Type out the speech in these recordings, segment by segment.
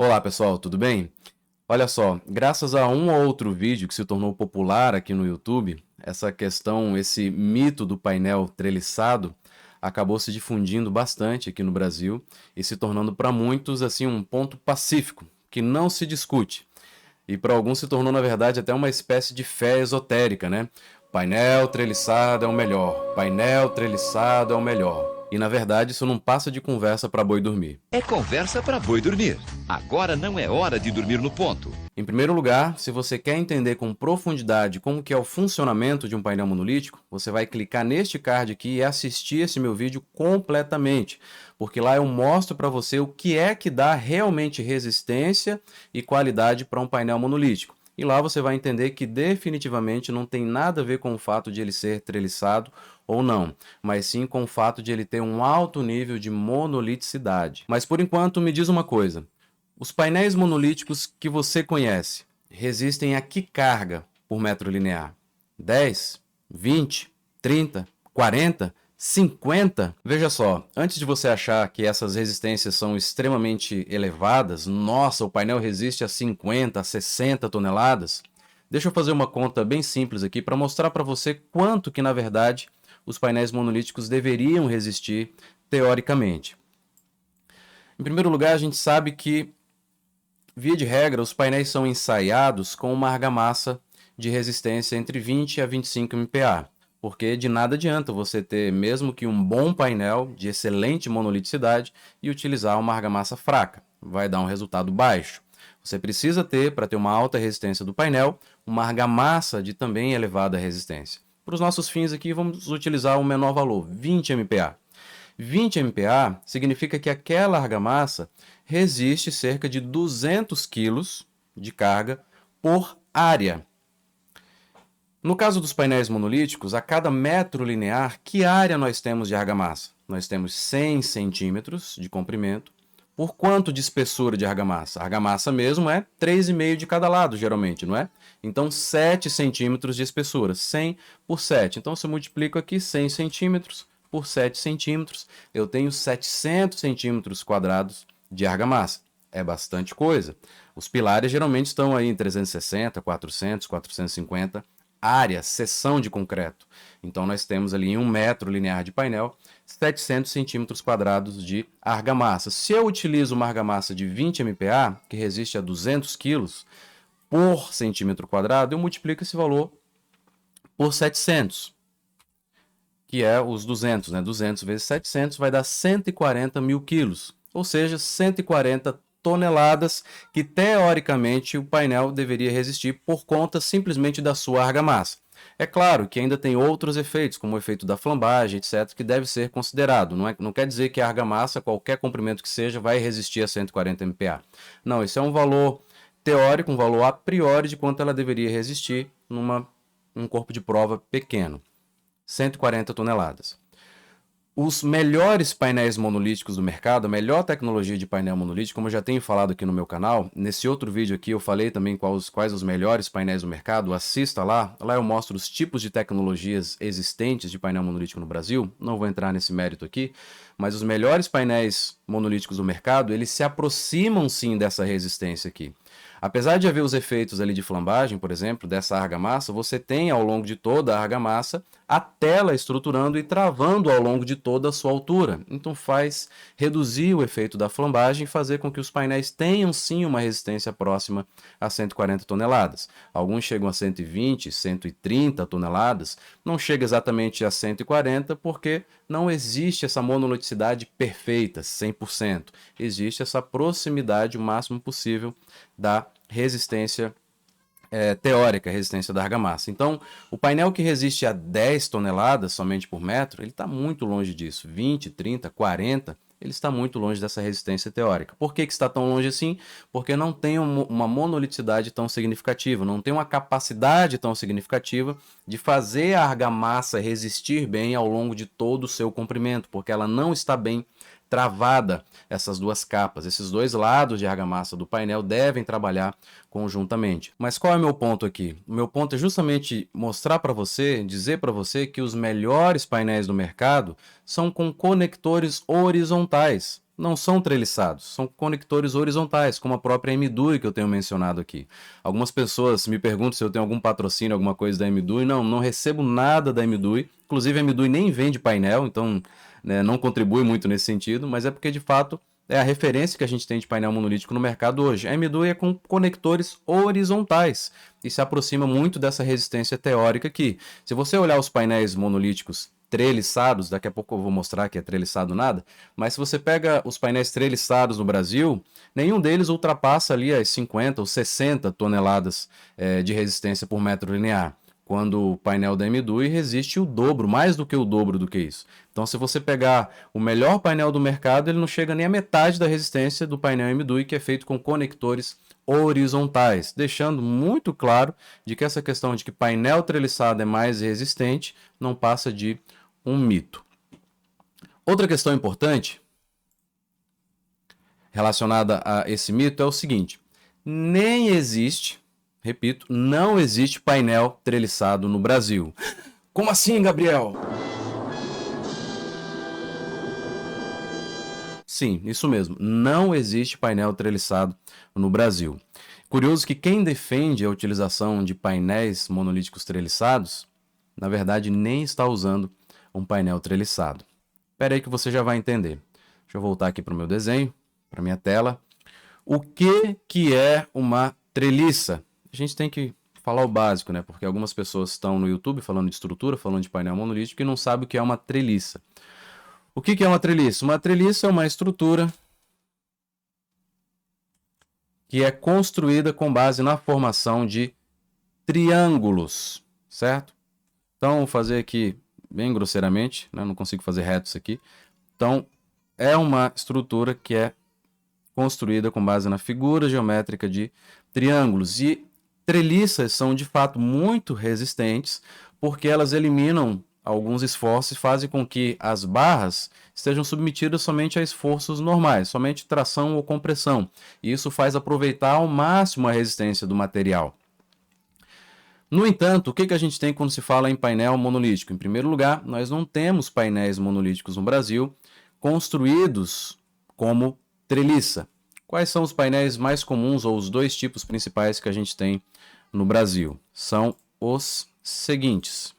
Olá pessoal, tudo bem? Olha só, graças a um ou outro vídeo que se tornou popular aqui no YouTube, essa questão, esse mito do painel treliçado acabou se difundindo bastante aqui no Brasil e se tornando para muitos assim um ponto pacífico, que não se discute. E para alguns se tornou, na verdade, até uma espécie de fé esotérica, né? Painel treliçado é o melhor, painel treliçado é o melhor. E na verdade isso não passa de conversa para boi dormir. É conversa para boi dormir. Agora não é hora de dormir no ponto. Em primeiro lugar, se você quer entender com profundidade como que é o funcionamento de um painel monolítico, você vai clicar neste card aqui e assistir esse meu vídeo completamente, porque lá eu mostro para você o que é que dá realmente resistência e qualidade para um painel monolítico. E lá você vai entender que definitivamente não tem nada a ver com o fato de ele ser treliçado ou não, mas sim com o fato de ele ter um alto nível de monoliticidade. Mas por enquanto, me diz uma coisa. Os painéis monolíticos que você conhece resistem a que carga por metro linear? 10, 20, 30, 40, 50? Veja só, antes de você achar que essas resistências são extremamente elevadas, nossa, o painel resiste a 50, a 60 toneladas, deixa eu fazer uma conta bem simples aqui para mostrar para você quanto que, na verdade, os painéis monolíticos deveriam resistir teoricamente. Em primeiro lugar, a gente sabe que via de regra, os painéis são ensaiados com uma argamassa de resistência entre 20 a 25 MPa, porque de nada adianta você ter mesmo que um bom painel de excelente monoliticidade e utilizar uma argamassa fraca, vai dar um resultado baixo. Você precisa ter, para ter uma alta resistência do painel, uma argamassa de também elevada resistência. Para os nossos fins aqui, vamos utilizar o menor valor, 20 MPa. 20 MPa significa que aquela argamassa resiste cerca de 200 kg de carga por área. No caso dos painéis monolíticos, a cada metro linear, que área nós temos de argamassa? Nós temos 100 centímetros de comprimento. Por quanto de espessura de argamassa? A argamassa mesmo é 3,5 de cada lado, geralmente, não é? Então, 7 centímetros de espessura, 100 por 7. Então, se eu multiplico aqui 100 centímetros por 7 centímetros, eu tenho 700 centímetros quadrados de argamassa. É bastante coisa. Os pilares geralmente estão aí em 360, 400, 450 área, seção de concreto. Então, nós temos ali em 1 metro linear de painel, 700 centímetros quadrados de argamassa. Se eu utilizo uma argamassa de 20 MPa, que resiste a 200 kg por centímetro quadrado, eu multiplico esse valor por 700, que é os 200, né? 200 vezes 700 vai dar 140 mil quilos, ou seja, 140 toneladas que teoricamente o painel deveria resistir por conta simplesmente da sua argamassa. É claro que ainda tem outros efeitos, como o efeito da flambagem, etc., que deve ser considerado. Não quer dizer que a argamassa, qualquer comprimento que seja, vai resistir a 140 MPa. Não, esse é um valor teórico, um valor a priori de quanto ela deveria resistir num corpo de prova pequeno. 140 toneladas. Os melhores painéis monolíticos do mercado, a melhor tecnologia de painel monolítico, como eu já tenho falado aqui no meu canal, nesse outro vídeo aqui eu falei também quais os melhores painéis do mercado, assista lá, lá eu mostro os tipos de tecnologias existentes de painel monolítico no Brasil, não vou entrar nesse mérito aqui, mas os melhores painéis monolíticos do mercado, eles se aproximam sim dessa resistência aqui. Apesar de haver os efeitos ali de flambagem, por exemplo, dessa argamassa, você tem ao longo de toda a argamassa a tela estruturando e travando ao longo de toda a sua altura. Então faz reduzir o efeito da flambagem e fazer com que os painéis tenham sim uma resistência próxima a 140 toneladas. Alguns chegam a 120, 130 toneladas, não chega exatamente a 140 porque não existe essa monoliticidade perfeita, 100%. Existe essa proximidade o máximo possível da resistência teórica, resistência da argamassa. Então, o painel que resiste a 10 toneladas somente por metro, ele está muito longe disso. 20, 30, 40, ele está muito longe dessa resistência teórica. Por que está tão longe assim? Porque não tem uma monoliticidade tão significativa, não tem uma capacidade tão significativa de fazer a argamassa resistir bem ao longo de todo o seu comprimento, porque ela não está bem travada, essas duas capas. Esses dois lados de argamassa do painel devem trabalhar conjuntamente. Mas qual é o meu ponto aqui? O meu ponto é justamente mostrar para você, dizer para você que os melhores painéis do mercado são com conectores horizontais. não são treliçados, são conectores horizontais, como a própria MDUI que eu tenho mencionado aqui. Algumas pessoas me perguntam se eu tenho algum patrocínio, alguma coisa da MDUI. Não recebo nada da MDUI. Inclusive a MDUI nem vende painel, então né, não contribui muito nesse sentido, mas é porque de fato é a referência que a gente tem de painel monolítico no mercado hoje. A MDUI é com conectores horizontais e se aproxima muito dessa resistência teórica aqui. Se você olhar os painéis monolíticos treliçados, daqui a pouco eu vou mostrar que é treliçado nada, mas se você pega os painéis treliçados no Brasil, nenhum deles ultrapassa ali as 50 ou 60 toneladas de resistência por metro linear, quando o painel da MDUI resiste o dobro, mais do que o dobro do que isso. Então, se você pegar o melhor painel do mercado, ele não chega nem a metade da resistência do painel MDUI, que é feito com conectores horizontais, deixando muito claro de que essa questão de que painel treliçado é mais resistente não passa de um mito. Outra questão importante relacionada a esse mito é o seguinte: nem existe, repito, não existe painel treliçado no Brasil. Como assim, Gabriel? Sim, isso mesmo, não existe painel treliçado no Brasil. Curioso que quem defende a utilização de painéis monolíticos treliçados, na verdade, nem está usando um painel treliçado. Espera aí que você já vai entender. Deixa eu voltar aqui para o meu desenho, para minha tela. O que é uma treliça? A gente tem que falar o básico, né? Porque algumas pessoas estão no YouTube falando de estrutura, falando de painel monolítico e não sabem o que é uma treliça. O que é uma treliça? Uma treliça é uma estrutura que é construída com base na formação de triângulos, certo? Então, vou fazer aqui bem grosseiramente, né? Não consigo fazer reto isso aqui. Então, é uma estrutura que é construída com base na figura geométrica de triângulos. E treliças são, de fato, muito resistentes, porque elas eliminam alguns esforços e fazem com que as barras estejam submetidas somente a esforços normais, somente tração ou compressão. E isso faz aproveitar ao máximo a resistência do material. No entanto, o que a gente tem quando se fala em painel monolítico? Em primeiro lugar, nós não temos painéis monolíticos no Brasil construídos como treliça. Quais são os painéis mais comuns ou os dois tipos principais que a gente tem no Brasil? São os seguintes.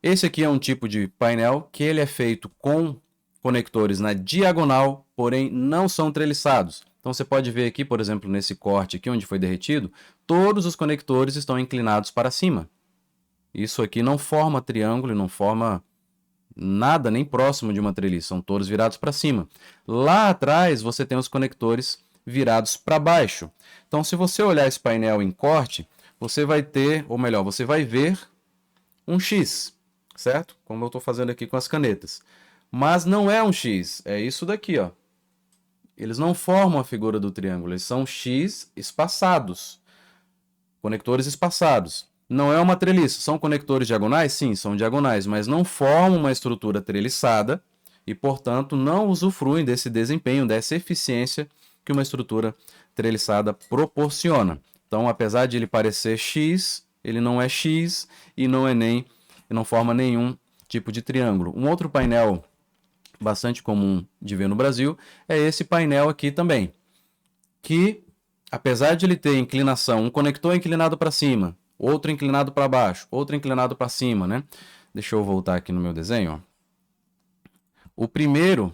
Esse aqui é um tipo de painel que ele é feito com conectores na diagonal, porém não são treliçados. Então você pode ver aqui, por exemplo, nesse corte aqui onde foi derretido, todos os conectores estão inclinados para cima. Isso aqui não forma triângulo, não forma nada nem próximo de uma treliça, são todos virados para cima. Lá atrás você tem os conectores virados para baixo. Então se você olhar esse painel em corte, você vai ter, ou melhor, você vai ver um X, certo? Como eu estou fazendo aqui com as canetas. Mas não é um X, é isso daqui, ó. Eles não formam a figura do triângulo, eles são X espaçados, conectores espaçados. Não é uma treliça, são conectores diagonais? Sim, são diagonais, mas não formam uma estrutura treliçada e, portanto, não usufruem desse desempenho, dessa eficiência que uma estrutura treliçada proporciona. Então, apesar de ele parecer X, ele não é X e não forma nenhum tipo de triângulo. Um outro painel bastante comum de ver no Brasil é esse painel aqui também, que apesar de ele ter inclinação, um conector inclinado para cima, outro inclinado para baixo, outro inclinado para cima, né? Deixa eu voltar aqui no meu desenho, ó. O primeiro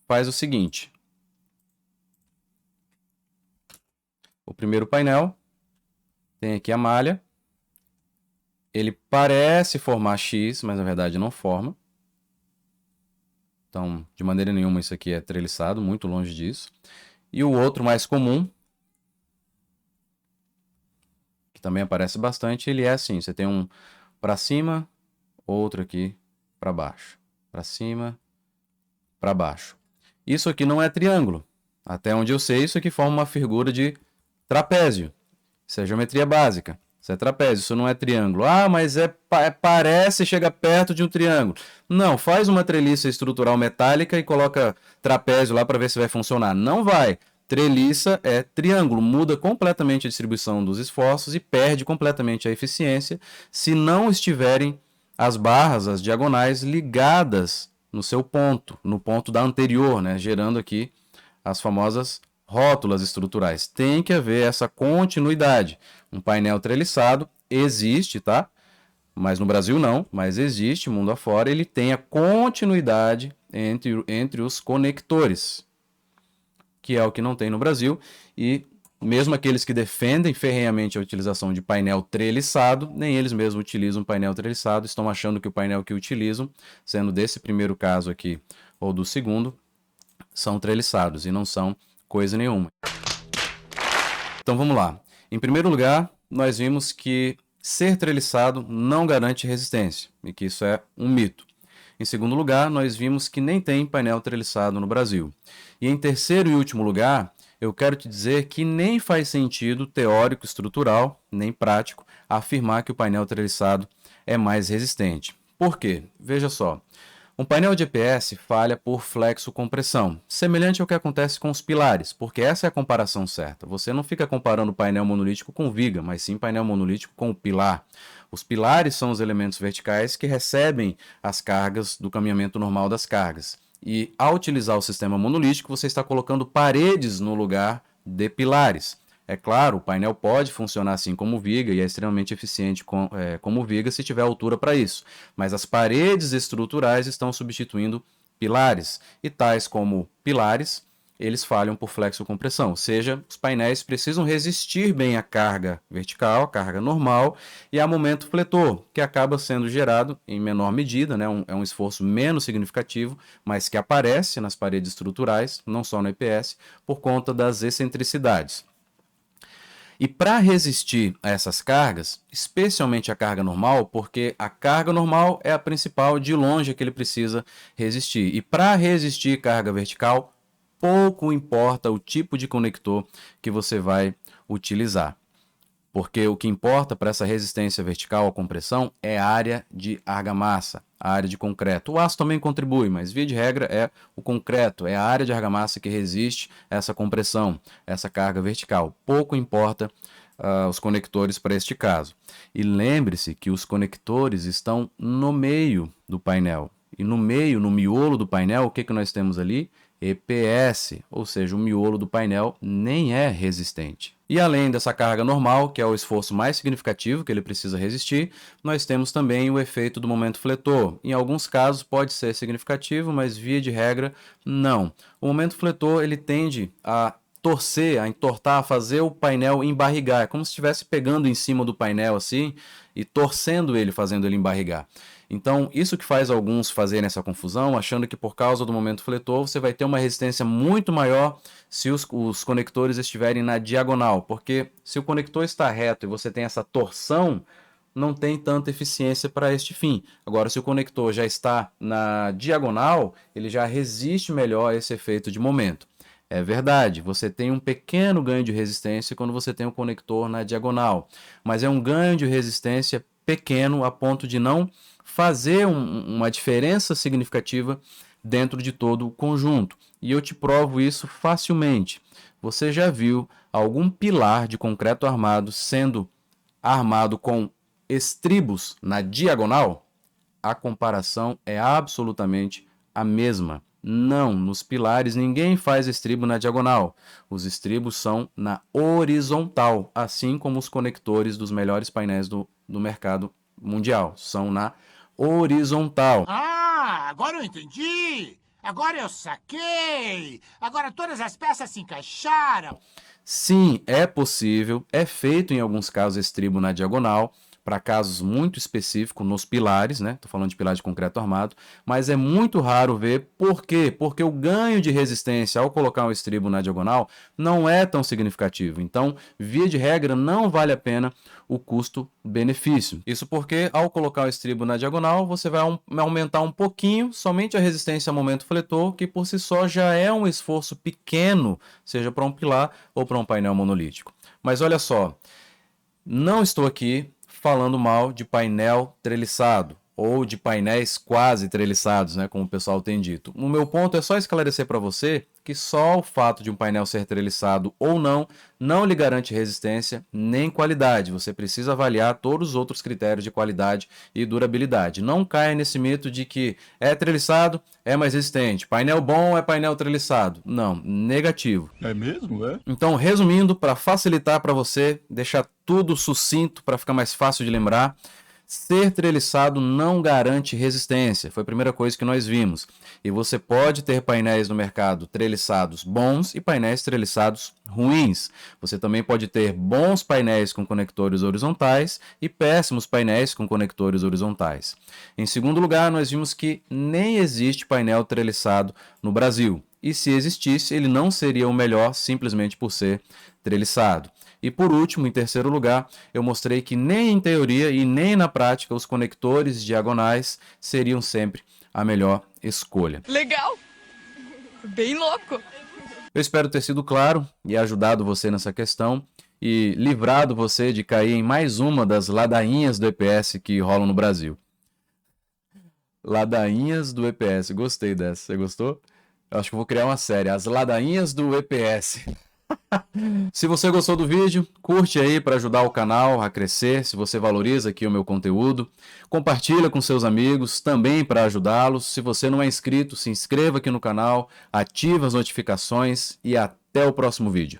faz o seguinte. O primeiro painel tem aqui a malha. Ele parece formar X, mas na verdade não forma. Então, de maneira nenhuma isso aqui é treliçado, muito longe disso. E o outro mais comum, que também aparece bastante, ele é assim, você tem um para cima, outro aqui para baixo. Para cima, para baixo. Isso aqui não é triângulo. Até onde eu sei, isso aqui forma uma figura de trapézio. Isso é geometria básica. Isso é trapézio, isso não é triângulo. Ah, mas parece chegar perto de um triângulo. Não, faz uma treliça estrutural metálica e coloca trapézio lá para ver se vai funcionar. Não vai. Treliça é triângulo, muda completamente a distribuição dos esforços e perde completamente a eficiência se não estiverem as barras, as diagonais, ligadas no seu ponto, no ponto da anterior, né? Gerando aqui as famosas rótulas estruturais. Tem que haver essa continuidade. Um painel treliçado existe, tá? Mas no Brasil não, mas existe, mundo afora, ele tem a continuidade entre os conectores, que é o que não tem no Brasil, e mesmo aqueles que defendem ferrenhamente a utilização de painel treliçado, nem eles mesmos utilizam painel treliçado, estão achando que o painel que utilizam, sendo desse primeiro caso aqui ou do segundo, são treliçados, e não são coisa nenhuma. Então vamos lá. Em primeiro lugar, nós vimos que ser treliçado não garante resistência, e que isso é um mito. Em segundo lugar, nós vimos que nem tem painel treliçado no Brasil. E em terceiro e último lugar, eu quero te dizer que nem faz sentido teórico, estrutural, nem prático, afirmar que o painel treliçado é mais resistente. Por quê? Veja só. Um painel de EPS falha por flexo-compressão, semelhante ao que acontece com os pilares, porque essa é a comparação certa. Você não fica comparando o painel monolítico com viga, mas sim painel monolítico com o pilar. Os pilares são os elementos verticais que recebem as cargas do caminhamento normal das cargas. E ao utilizar o sistema monolítico, você está colocando paredes no lugar de pilares. É claro, o painel pode funcionar assim como viga e é extremamente eficiente como viga se tiver altura para isso. Mas as paredes estruturais estão substituindo pilares. E tais como pilares, eles falham por flexocompressão. Ou seja, os painéis precisam resistir bem à carga vertical, à carga normal e a momento fletor, que acaba sendo gerado em menor medida, né? É um esforço menos significativo, mas que aparece nas paredes estruturais, não só no EPS, por conta das excentricidades. E para resistir a essas cargas, especialmente a carga normal, porque a carga normal é a principal de longe que ele precisa resistir. E para resistir carga vertical, pouco importa o tipo de conector que você vai utilizar. Porque o que importa para essa resistência vertical à compressão é a área de argamassa, a área de concreto. O aço também contribui, mas via de regra é o concreto, é a área de argamassa que resiste a essa compressão, essa carga vertical. Pouco importa os conectores para este caso. E lembre-se que os conectores estão no meio do painel. E no meio, no miolo do painel, o que nós temos ali? EPS, ou seja, o miolo do painel nem é resistente. E além dessa carga normal, que é o esforço mais significativo que ele precisa resistir, nós temos também o efeito do momento fletor. Em alguns casos pode ser significativo, mas via de regra, não. O momento fletor ele tende a torcer, a entortar, a fazer o painel embarrigar. É como se estivesse pegando em cima do painel assim e torcendo ele, fazendo ele embarrigar. Então, isso que faz alguns fazerem essa confusão, achando que por causa do momento fletor você vai ter uma resistência muito maior se os conectores estiverem na diagonal, porque se o conector está reto e você tem essa torção, não tem tanta eficiência para este fim. Agora, se o conector já está na diagonal, ele já resiste melhor a esse efeito de momento. É verdade, você tem um pequeno ganho de resistência quando você tem o conector na diagonal, mas é um ganho de resistência pequeno a ponto de não fazer uma diferença significativa dentro de todo o conjunto. E eu te provo isso facilmente. Você já viu algum pilar de concreto armado sendo armado com estribos na diagonal? A comparação é absolutamente a mesma. Não, nos pilares ninguém faz estribo na diagonal. Os estribos são na horizontal, assim como os conectores dos melhores painéis do mercado mundial. São na horizontal. Ah, agora eu entendi! Agora eu saquei! Agora todas as peças se encaixaram! Sim, é possível, é feito em alguns casos estribo na diagonal, para casos muito específicos nos pilares, né? Estou falando de pilar de concreto armado, mas é muito raro ver. Por quê? Porque o ganho de resistência ao colocar um estribo na diagonal não é tão significativo. Então, via de regra, não vale a pena o custo-benefício. Isso porque, ao colocar o estribo na diagonal, você vai aumentar um pouquinho somente a resistência ao momento fletor, que por si só já é um esforço pequeno, seja para um pilar ou para um painel monolítico. Mas olha só, não estou aqui falando mal de painel treliçado ou de painéis quase treliçados, né, como o pessoal tem dito. O meu ponto é só esclarecer para você que só o fato de um painel ser treliçado ou não lhe garante resistência nem qualidade. Você precisa avaliar todos os outros critérios de qualidade e durabilidade. Não caia nesse mito de que é treliçado, é mais resistente. Painel bom é painel treliçado. Não, negativo. É mesmo, é? Então, resumindo, para facilitar para você, deixar tudo sucinto para ficar mais fácil de lembrar, ser treliçado não garante resistência, foi a primeira coisa que nós vimos. E você pode ter painéis no mercado treliçados bons e painéis treliçados ruins. Você também pode ter bons painéis com conectores horizontais e péssimos painéis com conectores horizontais. Em segundo lugar, nós vimos que nem existe painel treliçado no Brasil. E se existisse, ele não seria o melhor simplesmente por ser treliçado. E por último, em terceiro lugar, eu mostrei que nem em teoria e nem na prática os conectores diagonais seriam sempre a melhor escolha. Legal! Bem louco! Eu espero ter sido claro e ajudado você nessa questão e livrado você de cair em mais uma das ladainhas do EPS que rolam no Brasil. Ladainhas do EPS, gostei dessa, você gostou? Eu acho que eu vou criar uma série, as ladainhas do EPS. Se você gostou do vídeo, curte aí para ajudar o canal a crescer, se você valoriza aqui o meu conteúdo. Compartilha com seus amigos também para ajudá-los. Se você não é inscrito, se inscreva aqui no canal, ativa as notificações e até o próximo vídeo.